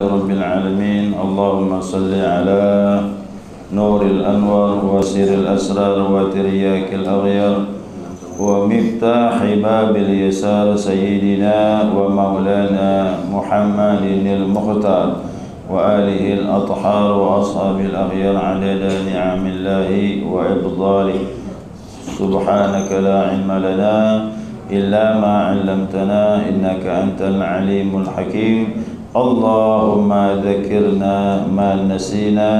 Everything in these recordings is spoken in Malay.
رب العالمين. اللهم صل على نور الأنوار وسر الأسرار وترياك الأغيار ومفتاح باب اليسار سيدنا ومولانا محمد المختار وآله الأطهار وأصحاب الأغيار عدد نعم الله وإفضاله. سبحانك لا علم لنا إلا ما علمتنا إنك أنت العليم الحكيم. اللهم ذكرنا ما نسينا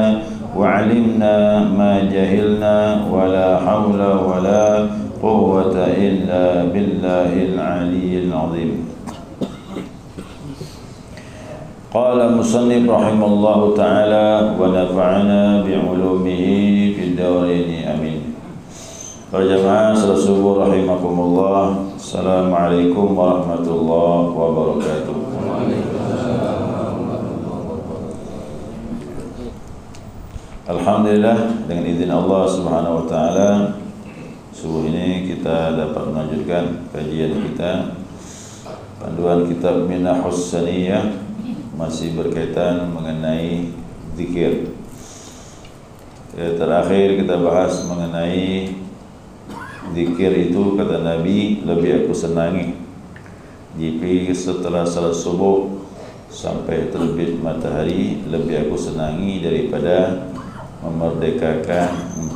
وعلمنا ما جهلنا ولا حول ولا قوة إلا بالله العلي العظيم. قال المصنف رحمه الله تعالى ونفعنا بعلومه في الدارين آمين. Para jamaah salat subuh rahimakumullah. Assalamualaikum warahmatullahi wabarakatuh. Alhamdulillah, dengan izin Allah Subhanahu wa taala, subuh ini kita dapat melanjutkan kajian kita panduan kitab Minahus Saniyah, masih berkaitan mengenai zikir. Terakhir kita bahas mengenai zikir itu, kata Nabi, lebih aku senangi jika setelah salat subuh sampai terbit matahari, lebih aku senangi daripada memerdekakan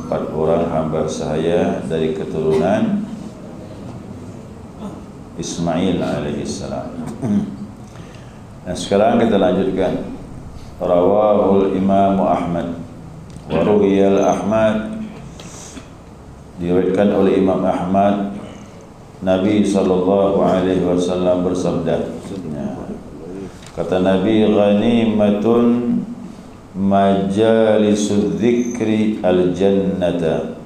4 orang hamba sahaya dari keturunan Ismail alaihissalam. Nah, sekarang kita lanjutkan. Rawahul Imam Ahmad wa ruwiyal Ahmad, diriwayatkan oleh Imam Ahmad, Nabi sallallahu alaihi wasallam bersabda, kata Nabi, ghanimatun majalisudz dzikri al-jannata.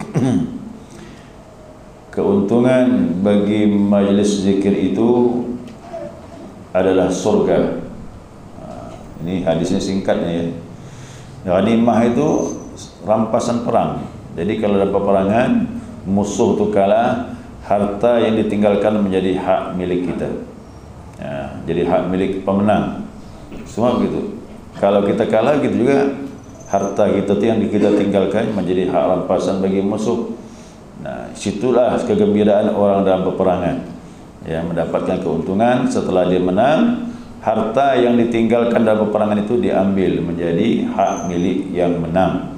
Keuntungan bagi majlis zikir itu adalah surga. Ini hadisnya singkatnya ya. Ghanimah itu rampasan perang. Jadi kalau ada peperangan, musuh itu kalah, harta yang ditinggalkan menjadi hak milik kita. Ya, jadi hak milik pemenang. Semua begitu. Kalau kita kalah, gitu juga harta kita itu yang kita tinggalkan menjadi hak rampasan bagi musuh. Nah, situlah kegembiraan orang dalam peperangan, ya, mendapatkan keuntungan setelah dia menang. Harta yang ditinggalkan dalam peperangan itu diambil menjadi hak milik yang menang.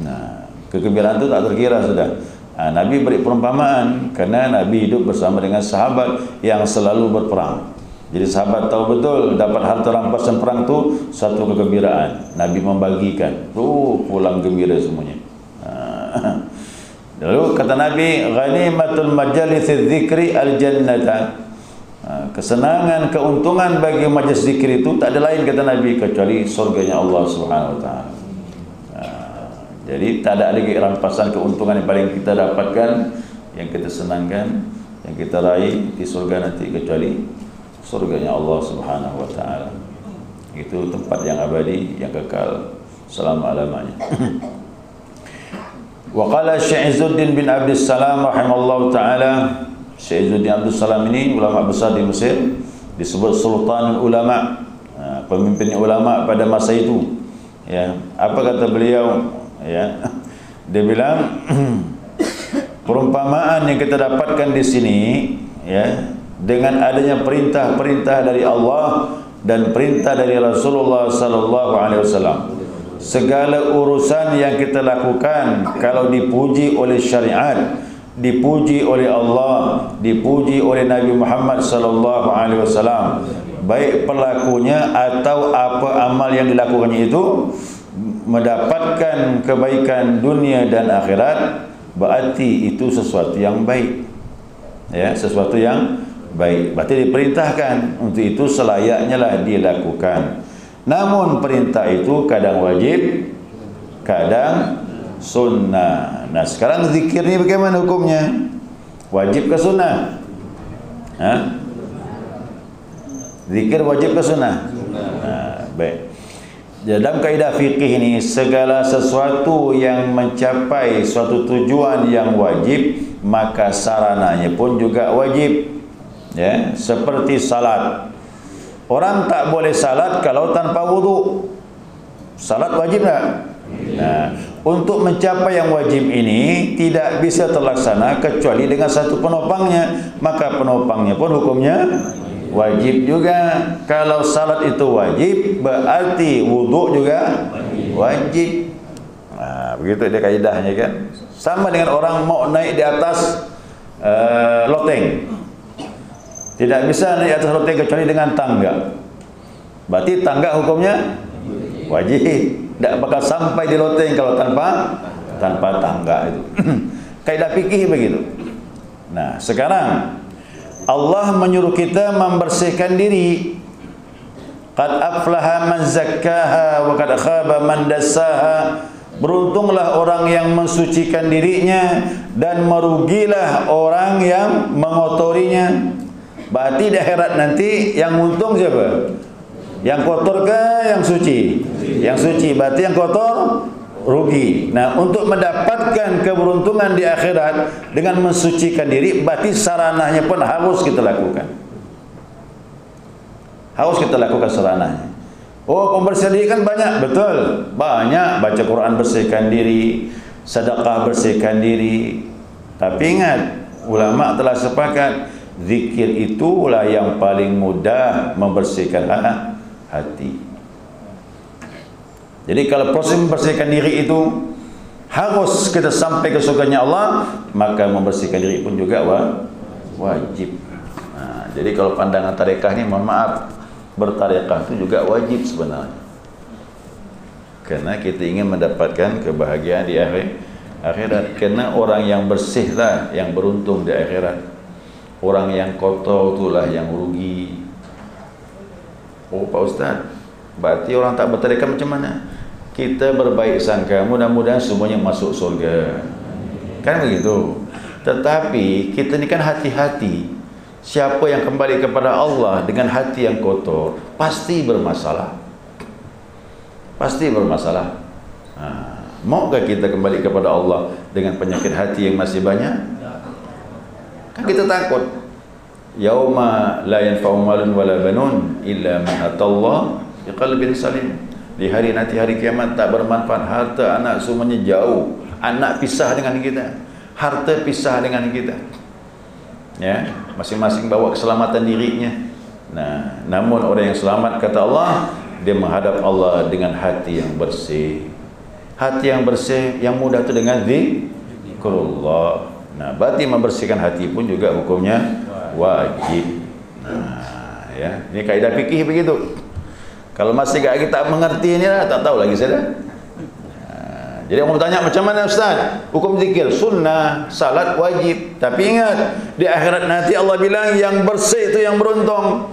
Nah, kegembiraan itu tak terkira sudah. Nabi beri perumpamaan karena Nabi hidup bersama dengan sahabat yang selalu berperang. Jadi sahabat tahu betul dapat harta rampasan perang itu satu kegembiraan. Nabi membagikan, pulang gembira semuanya. Lalu kata Nabi, ghanimatul majalisidz dzikri al-jannata. Kesenangan, keuntungan bagi majlis zikir itu tak ada lain, kata Nabi, kecuali surganya Allah Subhanahu wa taala. Jadi tak ada lagi rampasan keuntungan yang paling kita dapatkan, yang kita senangkan, yang kita raih di surga nanti, kecuali surganya Allah Subhanahu wa taala. Itu tempat yang abadi, yang kekal selama-lamanya. Wa qala Syekh Izzuddin bin Abdussalam rahimallahu taala. Syekh Izzuddin Abdussalam ini ulama besar di Mesir, disebut Sultanul Ulama, pemimpin ulama pada masa itu. Ya, apa kata beliau? Ya, dia bilang perumpamaan yang kita dapatkan di sini, ya, dengan adanya perintah-perintah dari Allah dan perintah dari Rasulullah sallallahu alaihi wasallam, segala urusan yang kita lakukan kalau dipuji oleh syariat, dipuji oleh Allah, dipuji oleh Nabi Muhammad sallallahu alaihi wasallam, baik pelakunya atau apa amal yang dilakukannya itu mendapatkan kebaikan dunia dan akhirat, berarti itu sesuatu yang baik. Ya, sesuatu yang baik. Berarti diperintahkan untuk itu, selayaknya lah dilakukan. Namun perintah itu kadang wajib, kadang sunnah. Nah, sekarang zikir ni bagaimana hukumnya? Wajib ke sunnah? Zikir wajib ke sunnah? Baik. Dalam kaidah fikih ini, segala sesuatu yang mencapai suatu tujuan yang wajib, maka sarananya pun juga wajib. Ya, seperti salat. Orang tak boleh salat kalau tanpa wudu. Salat wajib tak? Nah, untuk mencapai yang wajib ini tidak bisa terlaksana kecuali dengan satu penopangnya. Maka penopangnya pun hukumnya wajib juga. Kalau salat itu wajib, berarti wudu juga wajib. Nah, begitu dia kaidahnya kan. Sama dengan orang mau naik di atas loteng. Tidak bisa naik atas loteng kecuali dengan tangga. Berarti tangga hukumnya wajib. Tidak bakal sampai di loteng kalau tanpa tangga itu. Kaidah fikih begitu. Nah, sekarang Allah menyuruh kita membersihkan diri. Qad aflaha man zakkaha wa qad khaba man dassaha. Beruntunglah orang yang mensucikan dirinya dan merugilah orang yang mengotorinya. Berarti di akhirat nanti yang untung siapa? Yang kotor ke yang suci? Yang suci. Berarti yang kotor rugi. Nah, untuk mendapatkan keberuntungan di akhirat dengan mensucikan diri, berarti sarananya pun harus kita lakukan. Harus kita lakukan sarananya. Oh, pembersihan diri kan banyak, betul. Banyak, baca Quran bersihkan diri, sedekah bersihkan diri. Tapi ingat, ulama telah sepakat, zikir itulah yang paling mudah membersihkan hati. Jadi kalau proses membersihkan diri itu harus kita sampai ke surganya Allah, maka membersihkan diri pun juga wajib. Nah, jadi kalau pandangan tarekah ini, mohon maaf, bertarekah itu juga wajib sebenarnya. Karena kita ingin mendapatkan kebahagiaan di akhirat. Karena orang yang bersihlah yang beruntung di akhirat. Orang yang kotor itulah yang rugi. Oh Pak Ustaz, berarti orang tak bertarekah macam mana? Kita berbaik sangka, mudah-mudahan semuanya masuk surga. Kan begitu. Tetapi kita ni kan hati-hati. Siapa yang kembali kepada Allah dengan hati yang kotor, pasti bermasalah. Pasti bermasalah. Maukah kita kembali kepada Allah dengan penyakit hati yang masih banyak? Kan kita takut. Yauma la yanfa'u malun wala banun illa man atallah biqalbin salim. Di hari nanti, hari kiamat, tak bermanfaat harta, anak, semuanya jauh. Anak pisah dengan kita, harta pisah dengan kita. Ya, masing-masing bawa keselamatan dirinya. Nah, namun orang yang selamat, kata Allah, dia menghadap Allah dengan hati yang bersih. Hati yang bersih, yang mudah itu dengan zikrullah. Nah, berarti membersihkan hati pun juga hukumnya wajib. Nah, ya, ini kaidah fikih begitu. Kalau masih kita mengerti ini lah, tak tahu lagi saya dah. Nah, jadi orang bertanya, macam mana Ustaz? Hukum zikir sunnah, salat wajib. Tapi ingat, di akhirat nanti Allah bilang yang bersih itu yang beruntung,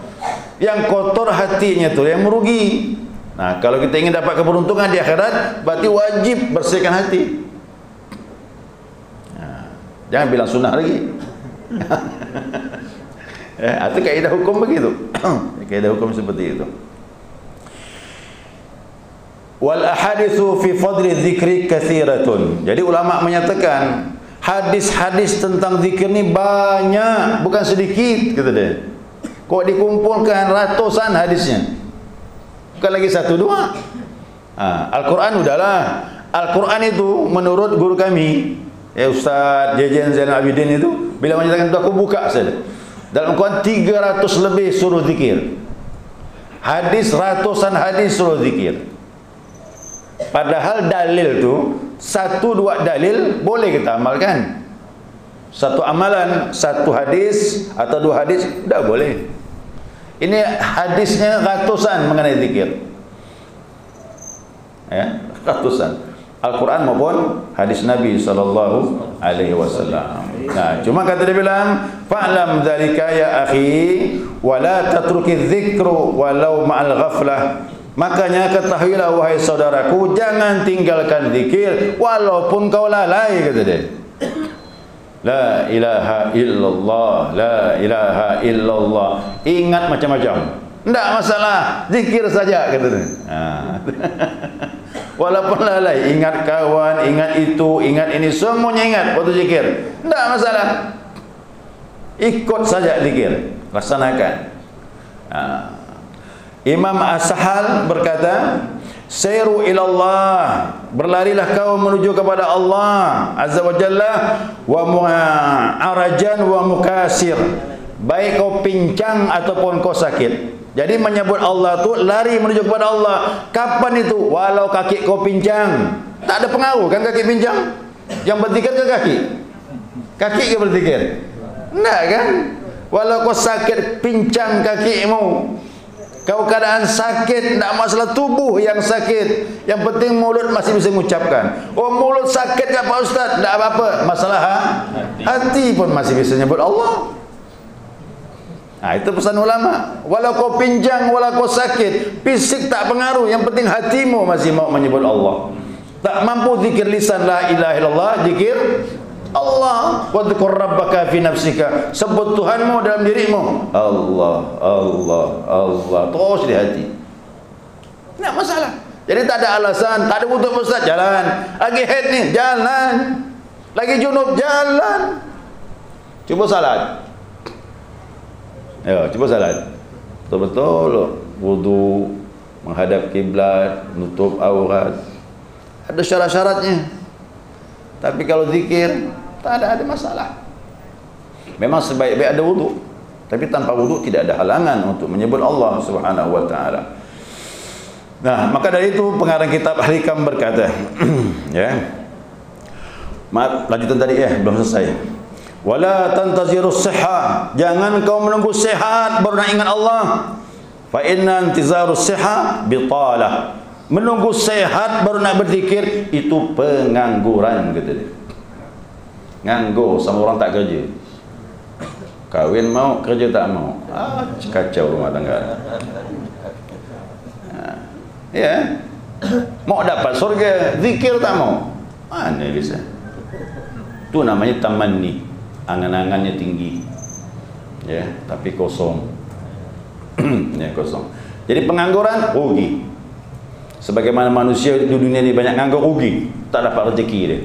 yang kotor hatinya itu yang merugi. Nah, kalau kita ingin dapat keberuntungan di akhirat, berarti wajib bersihkan hati. Nah, jangan bilang sunnah lagi. Itu kaidah hukum begitu. Kaidah hukum seperti itu. Wal ahaditsu fi fadli dzikri katsiratun. Jadi ulama menyatakan hadis-hadis tentang zikir ni banyak, bukan sedikit, kata dia. Kok dikumpulkan ratusan hadisnya. Bukan lagi satu dua. Al-Quran udahlah. Al-Quran itu menurut guru kami, ya Ustaz Jejen Zainal Abidin itu, bila menyatakan itu aku buka saja. Dalam Al-Quran 300 lebih suruh zikir. Hadis, ratusan hadis suruh zikir. Padahal dalil tu, satu dua dalil boleh kita amalkan. Satu amalan, satu hadis atau dua hadis, tidak boleh. Ini hadisnya ratusan mengenai zikir. Ya, ratusan. Al-Quran maupun hadis Nabi SAW. Nah, cuma kata dia bilang, fa'lam dzalika ya akhi, wa la tatruki dzikru walau ma'al ghaflah. Makanya ketahuilah wahai saudaraku, jangan tinggalkan zikir walaupun kau lalai, kata dia. La ilaha illallah, la ilaha illallah. Ingat macam-macam, tidak masalah, zikir saja, kata dia. Walaupun lalai, ingat kawan, ingat itu, ingat ini, semuanya ingat waktu zikir, tidak masalah. Ikut saja zikir, laksanakan. Imam As-Sahal berkata, "Sairu ilallah, berlarilah kau menuju kepada Allah Azza wa Jalla, wa mu'arajan wa mukasir, baik kau pincang ataupun kau sakit." Jadi menyebut Allah tu lari menuju kepada Allah. Kapan itu? Walau kaki kau pincang. Tak ada pengaruh kan kaki pincang? Yang berzikir ke kaki? Kaki ke berzikir? Enggak kan? Walau kau sakit pincang kakimu, kau keadaan sakit, tak masalah tubuh yang sakit, yang penting mulut masih bisa mengucapkan. Oh, mulut sakit tak Pak Ustaz? Tak apa-apa. Masalah hati pun masih bisa nyebut Allah. Nah, itu pesan ulama. Walau kau pincang, walau kau sakit, fisik tak pengaruh, yang penting hatimu masih mau menyebut Allah. Tak mampu zikir lisan la ilaha illallah, zikir Allah. Wa dzkur rabbaka fi nafsika, sebut Tuhanmu dalam dirimu. Allah, Allah, Allah, terus di hati. Tak masalah. Jadi tak ada alasan, tak ada wuduk Ustaz, jalan. Lagi haid ni, jalan. Lagi junub, jalan. Cuba salat. Ya, cuba salat. Betul-betul wudu, menghadap kiblat, nutup aurat. Ada syarat-syaratnya. Tapi kalau zikir tak ada masalah. Memang sebaik-baik ada wudu, tapi tanpa wudu tidak ada halangan untuk menyebut Allah Subhanahu wa taala. Nah, maka dari itu pengarang kitab Al-Hikam berkata, ya. Maaf, lanjutan tadi belum selesai. Wala tantazirus sihha, jangan kau menunggu sehat baru nak ingat Allah. Fa inna intizarus sihha bitalah, menunggu sehat baru nak berzikir itu pengangguran, kata dia. Nganggur sama orang tak kerja. Kahwin mau, kerja tak mau. Kacau rumah tangga. Ya. Mau dapat surga, zikir tak mau. Mana bisa? Itu namanya tamanni. Angan-angannya tinggi. Ya, tapi kosong. Ya, kosong. Jadi pengangguran rugi. Sebagaimana manusia di dunia ini banyak nganggur, rugi, tak dapat rezeki dia.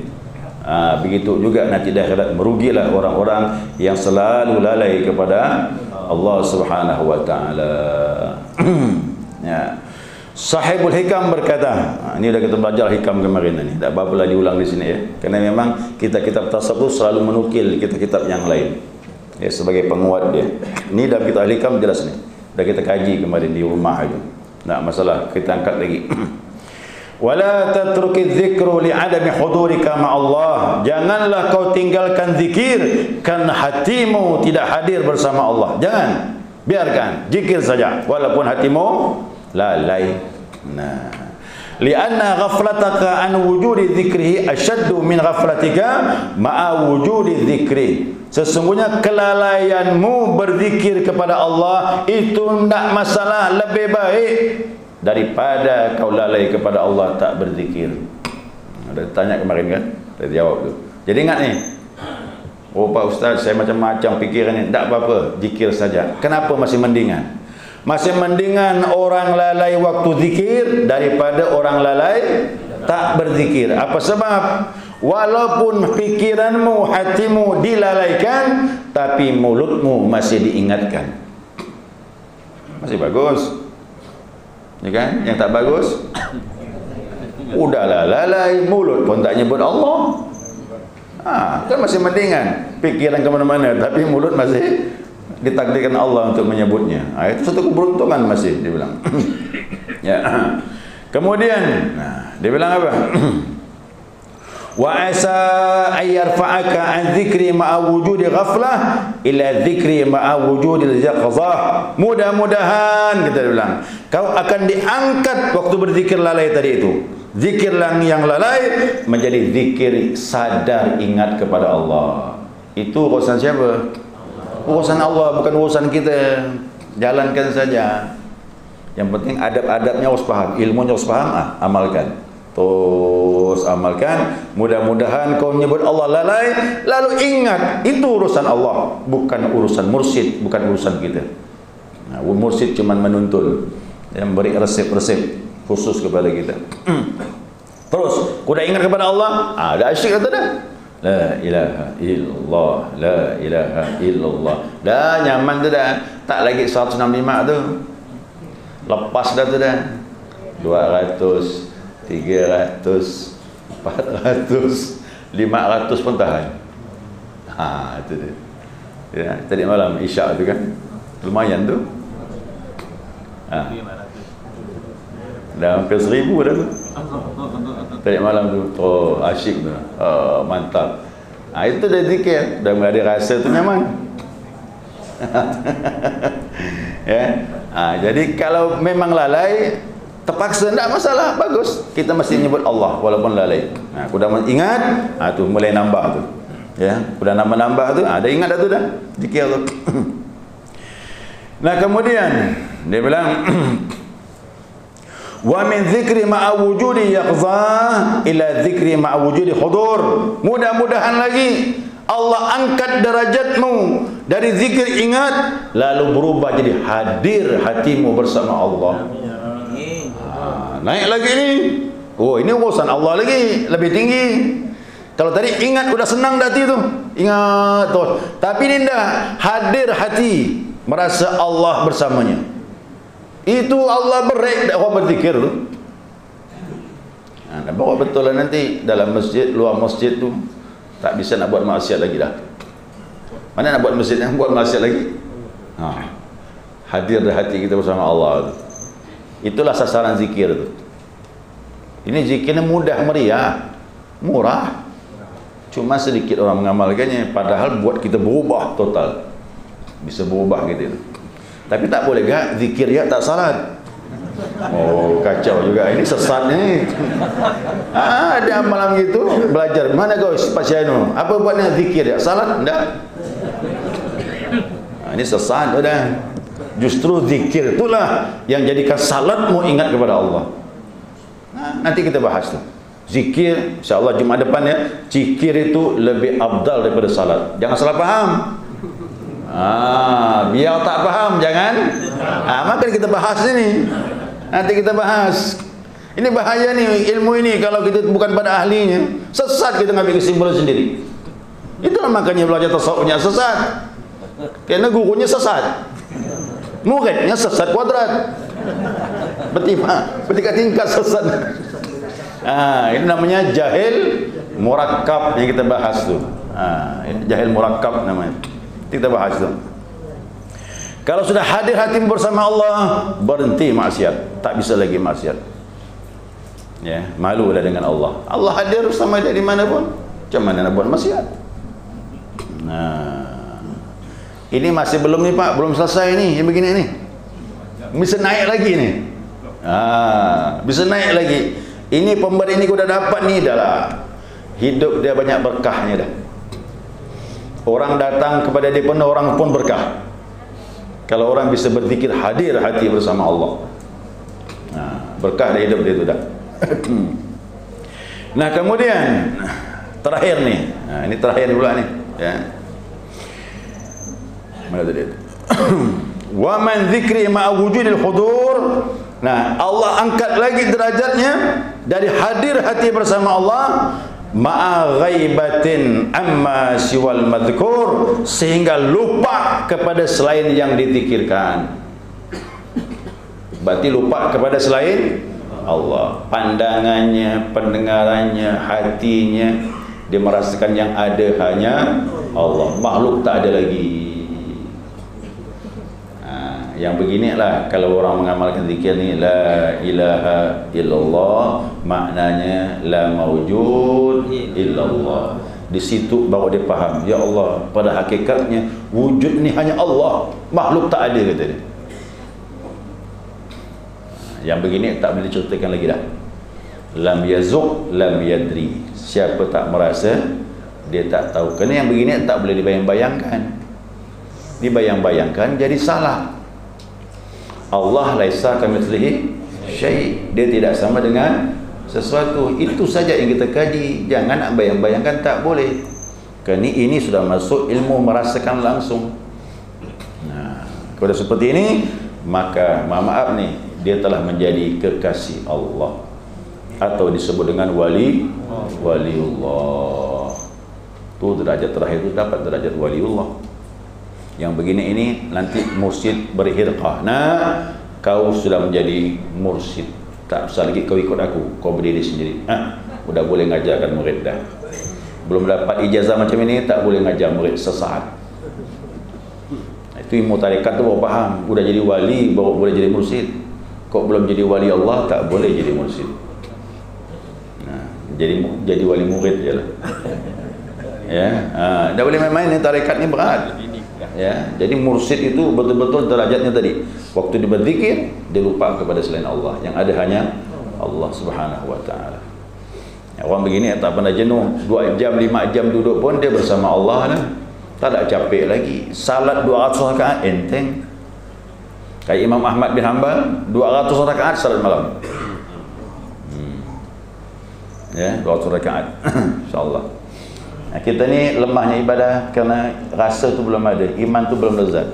Begitu juga nanti di akhirat merugilah orang-orang yang selalu lalai kepada Allah Subhanahu wa taala. Ya. Sahibul Hikam berkata, ini dah kita belajar hikam kemarin ni, tak apa-apalah diulang di sini ya. Kerana memang kitab-kitab tasawuf selalu menukil kitab-kitab yang lain. Ya, sebagai penguat dia. Ini dalam kitab Hikam jelas ni. Dah kita kaji kemarin di rumah itu. Tak masalah, kita angkat lagi. Wala tatruki dzikru li'adami hudurika ma'allah, janganlah kau tinggalkan zikir karena hatimu tidak hadir bersama Allah. Jangan, biarkan zikir saja walaupun hatimu lalai. Nah, lianna ghaflataka an wujudi dzikrihi asyaddu min ghaflatika ma'a wujudi dzikri. Sesungguhnya kelalaianmu berzikir kepada Allah itu tidak masalah, lebih baik daripada kau lalai kepada Allah tak berzikir. Ada tanya kemarin kan, saya jawab tu. Jadi ingat ni, oh Pak Ustaz, saya macam-macam pikiran ni. Tak apa-apa, zikir saja. Kenapa masih mendingan? Masih mendingan orang lalai waktu zikir daripada orang lalai tak berzikir. Apa sebab? Walaupun pikiranmu, hatimu dilalaikan, tapi mulutmu masih diingatkan. Masih bagus. Ya kan? Yang tak bagus, udahlah lalai, mulut pun tak nyebut Allah. Kan masih mendingan pikiran ke mana-mana, tapi mulut masih ditakdirkan Allah untuk menyebutnya. Itu satu keberuntungan masih, dia bilang. Ya. Kemudian, dia bilang apa? Wa asa ayyarfa'aka an dzikri ma'a wujudi ghaflah ila dzikri ma'a wujudi yaqzah. Mudah-mudahan, kita bilang, kau akan diangkat waktu berzikir lalai tadi itu. Zikir yang lalai menjadi zikir sadar ingat kepada Allah. Itu urusan siapa? Urusan Allah, bukan urusan kita. Jalankan saja. Yang penting adab-adabnya harus faham, ilmunya harus faham, amalkan. Terus amalkan. Mudah-mudahan kau menyebut Allah lalai, lalu ingat itu urusan Allah, bukan urusan mursyid, bukan urusan kita. Mursyid cuma menuntun, yang beri resep-resep khusus kepada kita. Terus kau dah ingat kepada Allah, dah asyik kata dah. La ilaha illallah, la ilaha illallah. Dah nyaman tu dah. Tak lagi 165 tu. Lepas dah tu dah. 200, 300, 400, 500 pun tahan. Itu dia. Ya, tadi malam Isyak tu kan. Lumayan tu. Dah hampir 1000 dah tu. Tadi malam tu. Oh, asyik tu. Oh, mantap. Itu dah zikir. Dah ada rasa tu memang. Ya. Jadi kalau memang lalai, terpaksa tak masalah, bagus. Kita mesti nyebut Allah walaupun lalai. Aku dah ingat, tu mulai nambah tu. Ya, sudah nambah-nambah tu, dah ingat dah tu dah. Zikir tu. Nah, kemudian dia bilang wa min dzikri ma'a wujudi yaqza ila dzikri ma'a wujudi hudur. Mudah-mudahan lagi Allah angkat derajatmu dari zikir ingat lalu berubah jadi hadir hatimu bersama Allah. Naik lagi ni. Oh, ini urusan Allah lagi, lebih tinggi. Kalau tadi ingat udah senang hati tu. Ingat tu. Tapi ni dah hadir hati, merasa Allah bersamanya. Itu Allah berik orang berzikir tu. Nampak betul lah nanti dalam masjid, luar masjid tu tak bisa nak buat maksiat lagi dah. Mana nak buat masjid yang buat maksiat lagi? Hadir di hati kita bersama Allah tu. Itulah sasaran zikir tu. Ini zikirnya mudah meriah, murah. Cuma sedikit orang mengamalkannya, padahal buat kita berubah total. Bisa berubah gitu. Tapi tak boleh gak zikir ya tak salat. Oh, kacau juga ini, sesat ni. Ada malam gitu belajar. Mana kau Pak Syahnu? Apa buatnya zikir ya? Salat enggak? Ini sesat dah. Justru zikir itulah yang jadikan salatmu ingat kepada Allah. Nanti kita bahas tu. Zikir, insya-Allah Jumaat depan ya. Zikir itu lebih afdal daripada salat. Jangan salah faham. Biar tak faham jangan. Maka kita bahas ini. Nanti kita bahas. Ini bahaya nih ilmu ini kalau kita bukan pada ahlinya. Sesat kita ngambil kesimpulan sendiri. Itulah makanya belajar tasawufnya sesat. Karena gurunya sesat. Muridnya sesat kuadrat. Bertingkat tingkat sesat. Ini namanya jahil murakkab yang kita bahas tu. Ini jahil murakkab namanya. Kita bahas tu. Kalau sudah hadir hatimu bersama Allah, berhenti maksiat, tak bisa lagi maksiat. Ya, malulah dengan Allah. Allah hadir bersama dia di mana pun. Macam mana nak buat maksiat? Ini masih belum ni Pak, belum selesai ni, yang begini ni. Bisa naik lagi ni. Bisa naik lagi. Ini pemberi ni kau dah dapat ni dah lah. Hidup dia banyak berkahnya dah. Orang datang kepada dia pun orang pun berkah. Kalau orang bisa berzikir hadir hati bersama Allah. Berkah dari hidup dia tu dah. Nah, kemudian terakhir ni. Ini terakhir pula ni, ya. Mana tadi? Wa man dzikri ma'a wujudil hudur. Nah, Allah angkat lagi derajatnya dari hadir hati bersama Allah ma'a ghaibatin amma siwal madhkur, sehingga lupa kepada selain yang dizikirkan. Berarti lupa kepada selain Allah. Pandangannya, pendengarannya, hatinya, dia merasakan yang ada hanya Allah. Makhluk tak ada lagi. Yang beginilah kalau orang mengamalkan zikir ni, la ilaha illallah, maknanya la maujud illallah. Di situ baru dia faham, ya Allah, pada hakikatnya wujud ni hanya Allah, makhluk tak ada, kata dia. Yang begini tak boleh diceritakan lagi dah. Lam yazuq lam yadri. Siapa tak merasa, dia tak tahu. Kerana yang begini tak boleh dibayang-bayangkan. Dibayang-bayangkan jadi salah. Allah laisa kamitslihi syai'. Dia tidak sama dengan sesuatu. Itu saja yang kita kaji. Jangan nak bayang-bayangkan, tak boleh. Kerana ini sudah masuk ilmu merasakan langsung. Kalau seperti ini, maka maaf ni, dia telah menjadi kekasih Allah, atau disebut dengan waliullah. Tu derajat terakhir tu dapat derajat waliullah. Yang begini ini nanti mursyid berhirqah. Nah, kau sudah menjadi mursyid, tak usah lagi kau ikut aku, kau berdiri sendiri. Udah boleh ngajarkan murid dah. Belum dapat ijazah macam ini, tak boleh ngajar murid sesaat. Itu ilmu tarikat tu baru faham. Udah jadi wali baru boleh jadi mursyid. Kok belum jadi wali Allah, tak boleh jadi mursyid. Nah, jadi wali murid je lah. Ya, tak boleh main-main ni, tarikat ni berat. Ya, jadi mursyid itu betul-betul derajatnya tadi. Waktu dia berzikir, dia lupa kepada selain Allah. Yang ada hanya Allah Subhanahu wa taala. Ya, orang begini tak pernah jenuh. 2 jam, 5 jam duduk pun dia bersama Allah lah. Tak ada capek lagi. Salat 200 rakaat enteng. Kayak Imam Ahmad bin Hanbal 200 rakaat salat malam. Ya, 200 rakaat. Insya-Allah. Nah, kita ni lemahnya ibadah kerana rasa tu belum ada, iman tu belum lezat.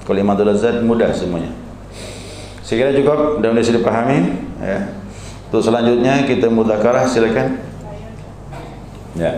Kalau iman tu lezat, mudah semuanya. Sekiranya cukup, mudah-mudahan sudah dipahami. Ya. Untuk selanjutnya kita mudzakarah, silakan. Ya.